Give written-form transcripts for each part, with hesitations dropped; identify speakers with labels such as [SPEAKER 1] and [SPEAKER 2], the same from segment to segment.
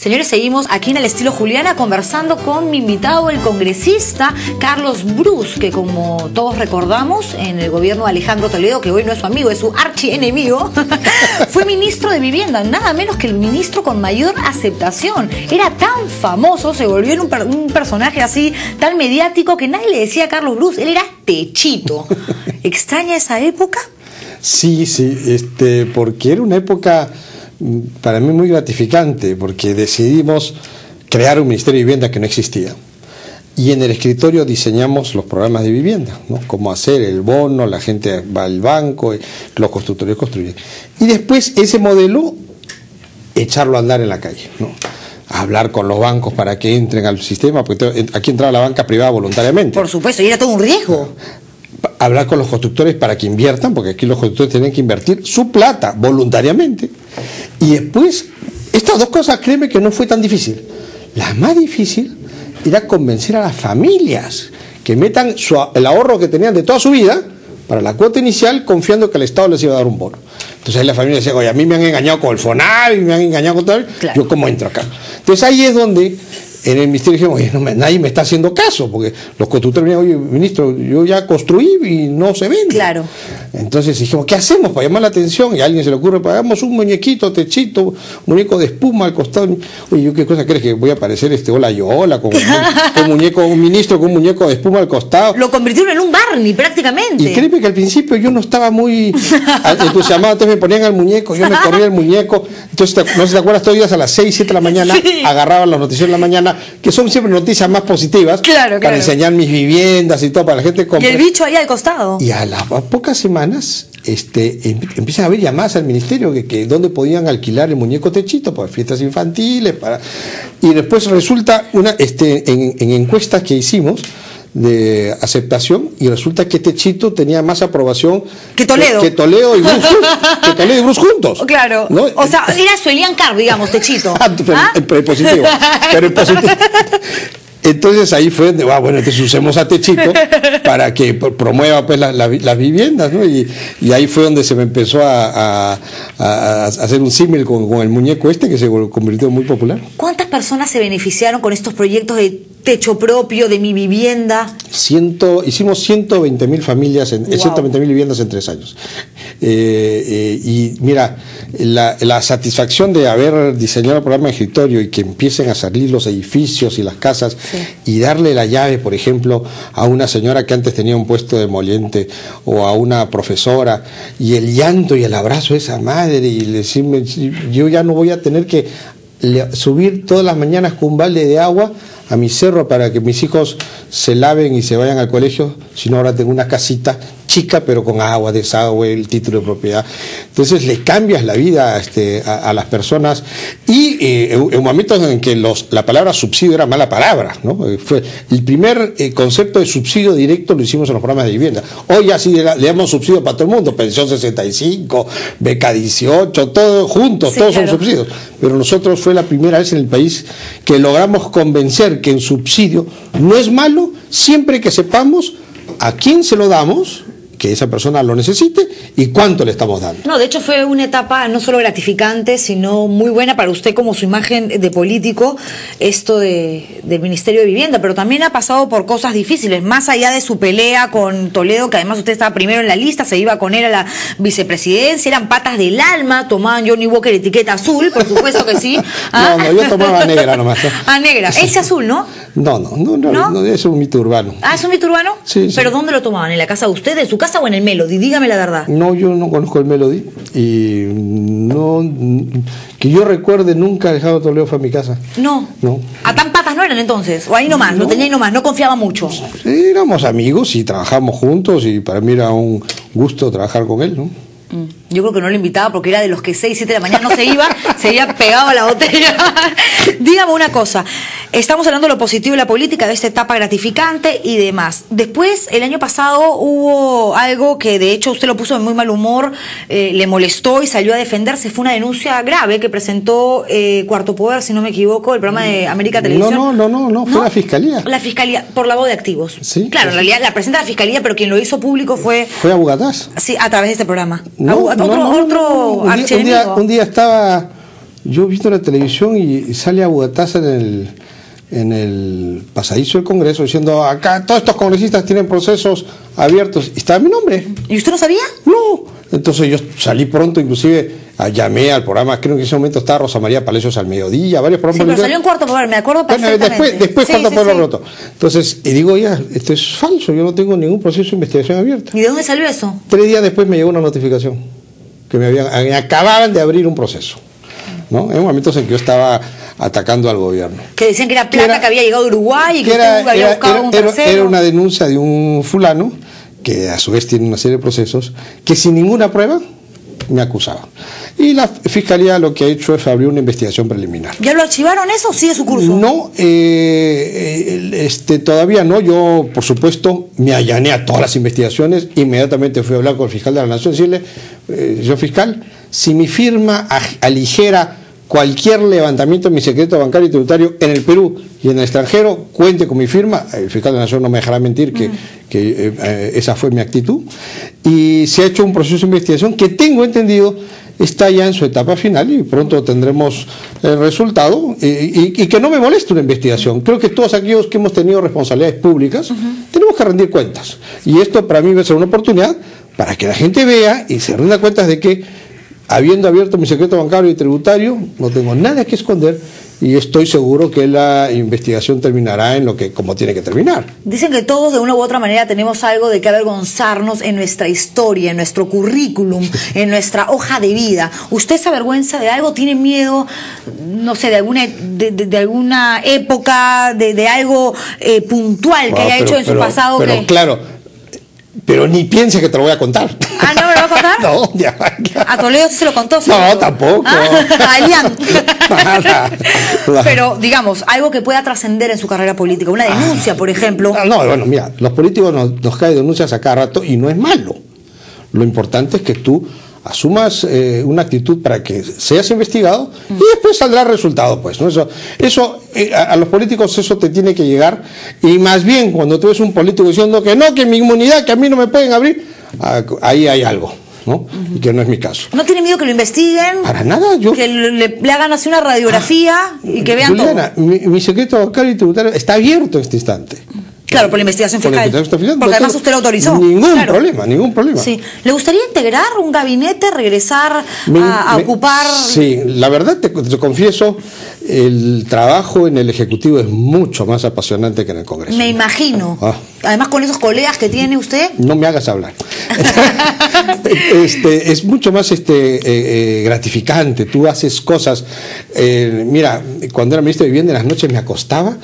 [SPEAKER 1] Señores, seguimos aquí en el estilo Juliana conversando con mi invitado, el congresista Carlos Brus, que como todos recordamos, en el gobierno de Alejandro Toledo, que hoy no es su amigo, es su archienemigo, fue ministro de Vivienda, nada menos que el ministro con mayor aceptación. Era tan famoso, se volvió en un personaje así, tan mediático, que nadie le decía a Carlos Brus, él era Techito. ¿Extraña esa época?
[SPEAKER 2] Sí, porque era una época para mí muy gratificante, porque decidimos crear un Ministerio de Vivienda que no existía. Y en el escritorio diseñamos los programas de vivienda, ¿no? Cómo hacer el bono, la gente va al banco, los constructores construyen. Y después ese modelo, echarlo a andar en la calle, ¿no? Hablar con los bancos para que entren al sistema, porque aquí entraba la banca privada voluntariamente.
[SPEAKER 1] Por supuesto, y era todo un riesgo.
[SPEAKER 2] Hablar con los constructores para que inviertan, porque aquí los constructores tenían que invertir su plata voluntariamente. Y después, estas dos cosas, créeme que no fue tan difícil. La más difícil era convencer a las familias que metan el ahorro que tenían de toda su vida para la cuota inicial, confiando que el Estado les iba a dar un bono. Entonces ahí la familia decía, oye, a mí me han engañado con el FONAVI, me han engañado con tal, claro. ¿Yo cómo entro acá? Entonces ahí es donde en el ministerio dijimos, oye, nadie me está haciendo caso, porque los constructores venían, oye, ministro, yo ya construí y no se vende.
[SPEAKER 1] Claro.
[SPEAKER 2] Entonces dijimos, ¿qué hacemos para llamar la atención? Y a alguien se le ocurre, pagamos un muñequito, Techito, un muñeco de espuma al costado. Oye, ¿yo qué cosa crees que voy a aparecer hola yo, hola, con un ministro con un muñeco de espuma al costado?
[SPEAKER 1] Lo convirtieron en un Barney prácticamente.
[SPEAKER 2] Y créeme que al principio yo no estaba muy entusiasmado, entonces me ponían al muñeco, yo me corría el muñeco. Entonces, no sé si te acuerdas, todos los días a las 6, 7 de la mañana, sí, agarraban los noticieros de la mañana, que son siempre noticias más positivas, claro, para enseñar mis viviendas y todo, para la gente comprar.
[SPEAKER 1] Y el bicho ahí al costado.
[SPEAKER 2] Y a las pocas semanas empiezan a haber llamadas al ministerio que dónde podían alquilar el muñeco Techito para fiestas infantiles, y después resulta en encuestas que hicimos de aceptación, y resulta que Techito tenía más aprobación
[SPEAKER 1] que Toledo,
[SPEAKER 2] que Toledo y Brus juntos.
[SPEAKER 1] Claro, ¿no? O sea, era su Elian Carr, digamos, Techito.
[SPEAKER 2] Pero en positivo. Entonces ahí fue donde, bueno, entonces usemos a Techito para que promueva pues las viviendas, ¿no? Y ahí fue donde se me empezó a hacer un símil con el muñeco que se convirtió en muy popular.
[SPEAKER 1] ¿Cuántas personas se beneficiaron con estos proyectos de techo propio, de mi vivienda?
[SPEAKER 2] Hicimos 120.000 familias, 120.000 viviendas en 3 años. Y mira, la satisfacción de haber diseñado el programa de escritorio y que empiecen a salir los edificios y las casas, sí, y darle la llave, por ejemplo, a una señora que antes tenía un puesto de moliente, o a una profesora, y el llanto y el abrazo de esa madre, y decirme, yo ya no voy a tener que subir todas las mañanas con un balde de agua a mi cerro para que mis hijos se laven y se vayan al colegio, sino ahora tengo una casita chica pero con agua, desagüe, el título de propiedad. Entonces le cambias la vida a las personas, y en momentos en que la palabra subsidio era mala palabra, ¿no? Fue el primer concepto de subsidio directo, lo hicimos en los programas de vivienda. Hoy ya sí le damos subsidio para todo el mundo, pensión 65, beca 18, todo juntos, sí, todos, claro, son subsidios. Pero nosotros fue la primera vez en el país que logramos convencer que el subsidio no es malo, siempre que sepamos a quién se lo damos, que esa persona lo necesite, y cuánto le estamos dando.
[SPEAKER 1] No, de hecho fue una etapa no solo gratificante, sino muy buena para usted como su imagen de político, esto del Ministerio de Vivienda, pero también ha pasado por cosas difíciles, más allá de su pelea con Toledo, que además usted estaba primero en la lista, se iba con él a la vicepresidencia, eran patas del alma, tomaban Johnny Walker etiqueta azul, por supuesto que sí.
[SPEAKER 2] No, yo tomaba negra nomás.
[SPEAKER 1] Negra, ese azul, ¿no?
[SPEAKER 2] No, es un mito urbano.
[SPEAKER 1] ¿Es un mito urbano?
[SPEAKER 2] Sí.
[SPEAKER 1] ¿Pero dónde lo tomaban? ¿En la casa de usted, en su casa o en el Melody? Dígame la verdad.
[SPEAKER 2] No, yo no conozco el Melody, y no, que yo recuerde, nunca Alejandro Toledo fue a mi casa.
[SPEAKER 1] No. ¿A tan patas no eran entonces? ¿O ahí nomás? Lo tenía ahí nomás, no confiaba mucho.
[SPEAKER 2] Sí, éramos amigos y trabajamos juntos, y para mí era un gusto trabajar con él, ¿no?
[SPEAKER 1] Yo creo que no lo invitaba porque era de los que 6, 7 de la mañana no se iba, se había pegado a la botella. Dígame una cosa, estamos hablando de lo positivo de la política, de esta etapa gratificante y demás. Después, el año pasado hubo algo que de hecho usted lo puso de muy mal humor, le molestó y salió a defenderse. Fue una denuncia grave que presentó Cuarto Poder, si no me equivoco, el programa de América Televisión.
[SPEAKER 2] No, fue la Fiscalía.
[SPEAKER 1] La Fiscalía, por lavado de activos.
[SPEAKER 2] Sí.
[SPEAKER 1] Claro, en realidad la presenta la Fiscalía, pero quien lo hizo público fue...
[SPEAKER 2] Fue a Bugatás.
[SPEAKER 1] Sí, a través de este programa.
[SPEAKER 2] Un día estaba yo he visto la televisión y sale Abogataza en el pasadizo del Congreso diciendo, acá todos estos congresistas tienen procesos abiertos, y estaba mi nombre.
[SPEAKER 1] ¿Y usted no sabía?
[SPEAKER 2] No. Entonces yo salí pronto, inclusive llamé al programa, creo que en ese momento estaba Rosa María Palacios al mediodía, varios programas.
[SPEAKER 1] Sí, pero salió en Cuarto Poder, me acuerdo perfectamente.
[SPEAKER 2] Bueno, después Cuarto Poder lo rotó. Entonces, y digo, ya, esto es falso, yo no tengo ningún proceso de investigación abierto.
[SPEAKER 1] ¿Y de dónde salió eso?
[SPEAKER 2] 3 días después me llegó una notificación, que me acababan de abrir un proceso, ¿no? En momentos en que yo estaba atacando al gobierno.
[SPEAKER 1] Que decían que era plata que había llegado de Uruguay y que usted había buscado un tercero.
[SPEAKER 2] Era una denuncia de un fulano, que a su vez tiene una serie de procesos, que sin ninguna prueba me acusaba. Y la Fiscalía lo que ha hecho es abrir una investigación preliminar.
[SPEAKER 1] ¿Ya lo archivaron eso o sigue su curso?
[SPEAKER 2] No, todavía no. Yo, por supuesto, me allané a todas las investigaciones. Inmediatamente fui a hablar con el fiscal de la Nación, decirle, señor fiscal, si mi firma aligera cualquier levantamiento de mi secreto bancario y tributario en el Perú y en el extranjero, cuente con mi firma. El fiscal de la Nación no me dejará mentir que esa fue mi actitud. Y se ha hecho un proceso de investigación que tengo entendido está ya en su etapa final y pronto tendremos el resultado y que no me moleste una investigación. Creo que todos aquellos que hemos tenido responsabilidades públicas tenemos que rendir cuentas. Y esto para mí va a ser una oportunidad para que la gente vea y se rinda cuentas de que habiendo abierto mi secreto bancario y tributario, no tengo nada que esconder y estoy seguro que la investigación terminará en lo que como tiene que terminar.
[SPEAKER 1] Dicen que todos de una u otra manera tenemos algo de que avergonzarnos en nuestra historia, en nuestro currículum, en nuestra hoja de vida. ¿Usted se avergüenza de algo? ¿Tiene miedo, no sé, de alguna época, de algo puntual que haya hecho en su pasado?
[SPEAKER 2] Pero claro, pero ni piense que te lo voy a contar.
[SPEAKER 1] Ah, ¿no me lo va a contar?
[SPEAKER 2] No, ya.
[SPEAKER 1] A Toledo sí se lo contó.
[SPEAKER 2] No, tampoco.
[SPEAKER 1] A Elian. Pero, digamos, algo que pueda trascender en su carrera política, una denuncia, por ejemplo.
[SPEAKER 2] No, bueno, mira, los políticos nos caen denuncias a cada rato y no es malo. Lo importante es que tú asumas una actitud para que seas investigado y después saldrá el resultado, pues, ¿no? Eso a los políticos eso te tiene que llegar, y más bien cuando tú ves un político diciendo que no, que mi inmunidad, que a mí no me pueden abrir, ahí hay algo, ¿no? Y que no es mi caso.
[SPEAKER 1] ¿No tiene miedo que lo investiguen?
[SPEAKER 2] Para nada, yo...
[SPEAKER 1] Que le hagan así una radiografía y que vean
[SPEAKER 2] Juliana, todo. Mi secreto bancario y tributario está abierto en este instante.
[SPEAKER 1] Claro, por la investigación fiscal. Porque además usted lo autorizó.
[SPEAKER 2] Ningún problema.
[SPEAKER 1] Sí. ¿Le gustaría integrar un gabinete, regresar a ocupar...?
[SPEAKER 2] Sí, la verdad te confieso, el trabajo en el Ejecutivo es mucho más apasionante que en el Congreso.
[SPEAKER 1] Me imagino. Además, con esos colegas que tiene usted.
[SPEAKER 2] No me hagas hablar. Es mucho más gratificante. Tú haces cosas. Mira, cuando era ministro de Vivienda, en las noches me acostaba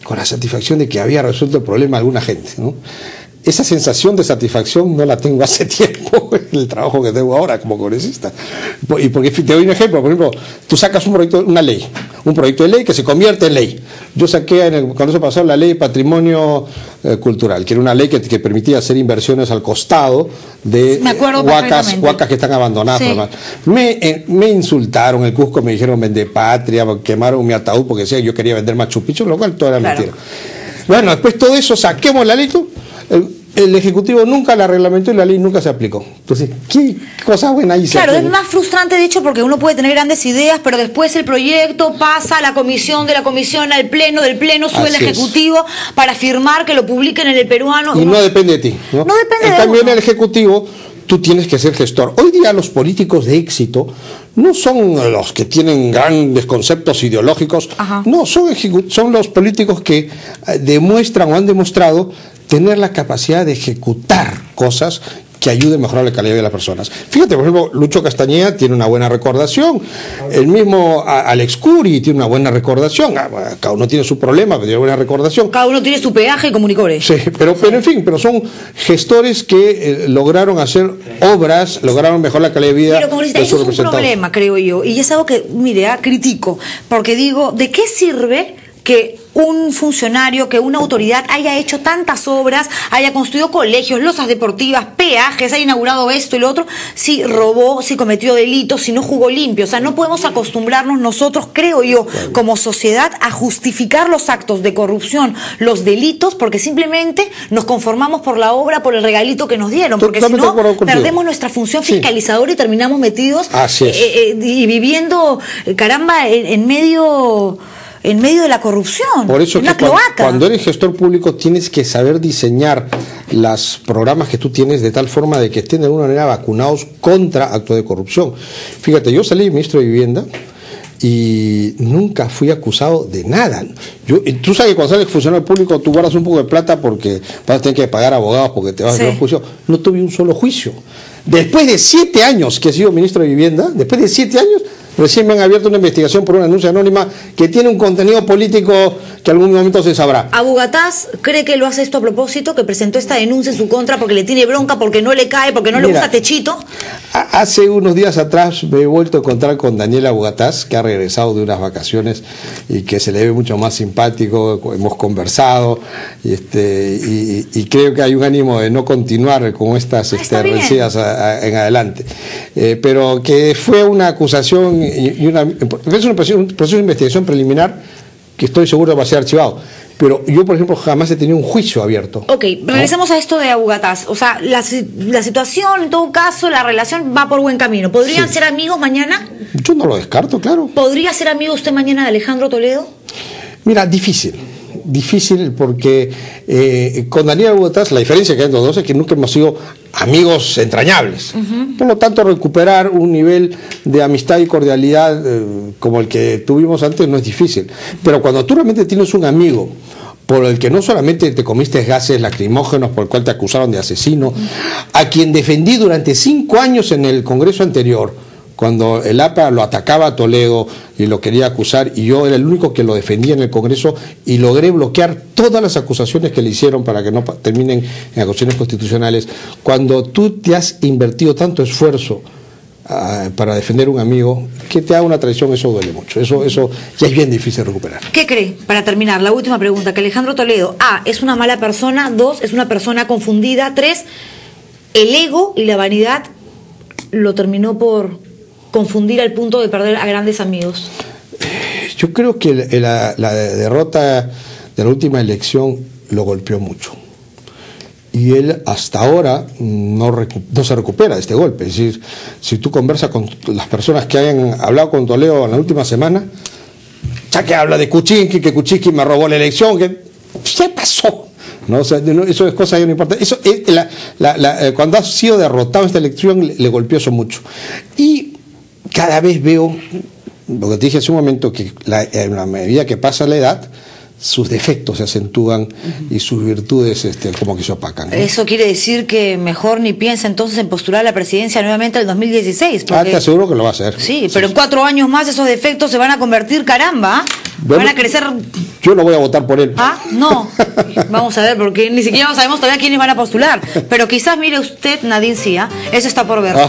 [SPEAKER 2] con la satisfacción de que había resuelto el problema de alguna gente, ¿no? Esa sensación de satisfacción no la tengo hace tiempo en el trabajo que tengo ahora como congresista. Y porque te doy un ejemplo, por ejemplo, tú sacas un proyecto de ley que se convierte en ley. Yo saqué en el Congreso pasado la ley de patrimonio cultural, que era una ley que permitía hacer inversiones al costado de huacas que están abandonadas. Sí. Me insultaron, el Cusco me dijeron vende patria, quemaron mi ataúd porque decía que yo quería vender Machu Picchu, lo cual todo era mentira. Bueno, después todo eso, saquemos la ley. El Ejecutivo nunca la reglamentó y la ley nunca se aplicó. Entonces, ¿qué cosa buena hizo?
[SPEAKER 1] Claro, es más frustrante de hecho porque uno puede tener grandes ideas, pero después el proyecto pasa a la comisión, de la comisión al pleno, del pleno sube el Ejecutivo para firmar que lo publiquen en el peruano.
[SPEAKER 2] Y no depende de ti, ¿no?
[SPEAKER 1] No depende de uno.
[SPEAKER 2] También el Ejecutivo, tú tienes que ser gestor. Hoy día los políticos de éxito no son los que tienen grandes conceptos ideológicos. No, son los políticos que demuestran o han demostrado tener la capacidad de ejecutar cosas que ayuden a mejorar la calidad de las personas. Fíjate, por ejemplo, Lucho Castañeda tiene una buena recordación, el mismo Alex Curi tiene una buena recordación, cada uno tiene su problema, pero tiene buena recordación.
[SPEAKER 1] Cada uno tiene su peaje como Nicores.
[SPEAKER 2] Sí, pero en fin, pero son gestores que lograron hacer obras, lograron mejorar la calidad de vida de sus representados.
[SPEAKER 1] Eso es un problema, creo yo, y es algo que, mire, critico, porque digo, ¿de qué sirve que un funcionario, que una autoridad haya hecho tantas obras, haya construido colegios, losas deportivas, peajes, haya inaugurado esto y lo otro, si robó, si cometió delitos, si no jugó limpio? O sea, no podemos acostumbrarnos nosotros, creo yo, como sociedad, a justificar los actos de corrupción, los delitos, porque simplemente nos conformamos por la obra, por el regalito que nos dieron, porque si no, perdemos nuestra función fiscalizadora y terminamos metidos y viviendo, caramba, en medio de la corrupción.
[SPEAKER 2] Por eso que cuando eres gestor público tienes que saber diseñar los programas que tú tienes de tal forma de que estén de alguna manera vacunados contra actos de corrupción. Fíjate, yo salí ministro de Vivienda y nunca fui acusado de nada. Tú sabes que cuando sales funcionario público tú guardas un poco de plata porque vas a tener que pagar abogados porque te vas a hacer un juicio. No tuve un solo juicio. Después de 7 años que he sido ministro de Vivienda, después de 7 años, recién me han abierto una investigación por una denuncia anónima que tiene un contenido político que algún momento se sabrá.
[SPEAKER 1] Abu Gataz cree que lo hace esto a propósito, que presentó esta denuncia en su contra porque le tiene bronca, porque no le cae, porque no le gusta Techito.
[SPEAKER 2] Hace unos días atrás me he vuelto a encontrar con Daniel Abu Gataz, que ha regresado de unas vacaciones y que se le ve mucho más simpático. Hemos conversado y creo que hay un ánimo de no continuar con estas rencillas en adelante. Pero que fue una acusación es un proceso de investigación preliminar que estoy seguro va a ser archivado. Pero yo, por ejemplo, jamás he tenido un juicio abierto.
[SPEAKER 1] Ok, regresemos a esto de Abu Gataz. O sea, la situación, en todo caso, la relación va por buen camino. ¿Podrían ser amigos mañana?
[SPEAKER 2] Yo no lo descarto, claro.
[SPEAKER 1] ¿Podría ser amigo usted mañana de Alejandro Toledo?
[SPEAKER 2] Mira, difícil porque con Daniel Abu Gataz la diferencia que hay entre los dos es que nunca hemos sido amigos entrañables. Por lo tanto, recuperar un nivel de amistad y cordialidad como el que tuvimos antes no es difícil. Pero cuando tú realmente tienes un amigo por el que no solamente te comiste gases lacrimógenos, por el cual te acusaron de asesino, a quien defendí durante 5 años en el Congreso anterior, cuando el APA lo atacaba a Toledo y lo quería acusar, y yo era el único que lo defendía en el Congreso y logré bloquear todas las acusaciones que le hicieron para que no terminen en acusaciones constitucionales. Cuando tú te has invertido tanto esfuerzo para defender a un amigo, que te haga una traición, eso duele mucho, eso ya es bien difícil recuperar.
[SPEAKER 1] ¿Qué cree? Para terminar, la última pregunta, que Alejandro Toledo, es una mala persona, 2, es una persona confundida, 3, el ego y la vanidad lo terminó por confundir al punto de perder a grandes amigos.
[SPEAKER 2] Yo creo que la derrota de la última elección lo golpeó mucho. Y él hasta ahora no se recupera de este golpe. Es decir, si tú conversas con las personas que hayan hablado con Toledo en la última semana, ya que habla de Kuczynski, que Kuczynski me robó la elección, que ¿qué pasó? ¿No? O sea, eso es cosa que no importa. Eso, cuando ha sido derrotado en esta elección le golpeó eso mucho. Y cada vez veo, lo que te dije hace un momento, que en la medida que pasa la edad, sus defectos se acentúan y sus virtudes como que se opacan, ¿no?
[SPEAKER 1] Eso quiere decir que mejor ni piensa entonces en postular a la presidencia nuevamente el 2016. Porque...
[SPEAKER 2] te aseguro que lo va a hacer.
[SPEAKER 1] Sí, pero en 4 años más esos defectos se van a convertir, caramba, van a crecer.
[SPEAKER 2] Yo no voy a votar por él.
[SPEAKER 1] No. Vamos a ver, porque ni siquiera sabemos todavía quiénes van a postular. Pero quizás, mire usted, Nadine Cia, eso está por verse.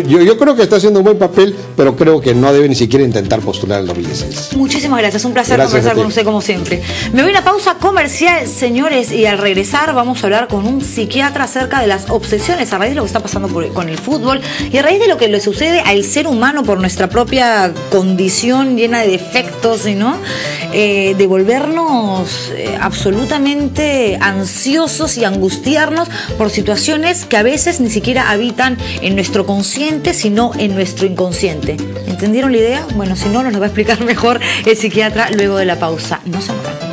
[SPEAKER 2] Yo creo que está haciendo un buen papel, pero creo que no debe ni siquiera intentar postular el 2016.
[SPEAKER 1] Muchísimas gracias, un placer conversar con usted como siempre. Me voy a una pausa comercial, señores, y al regresar vamos a hablar con un psiquiatra acerca de las obsesiones a raíz de lo que está pasando con el fútbol y a raíz de lo que le sucede al ser humano por nuestra propia condición llena de defectos, ¿no? De volvernos absolutamente ansiosos y angustiarnos por situaciones que a veces ni siquiera habitan en nuestro consciente, sino en nuestro inconsciente. ¿Entendieron la idea? Bueno, si no, nos lo va a explicar mejor el psiquiatra luego de la pausa. No se muevan.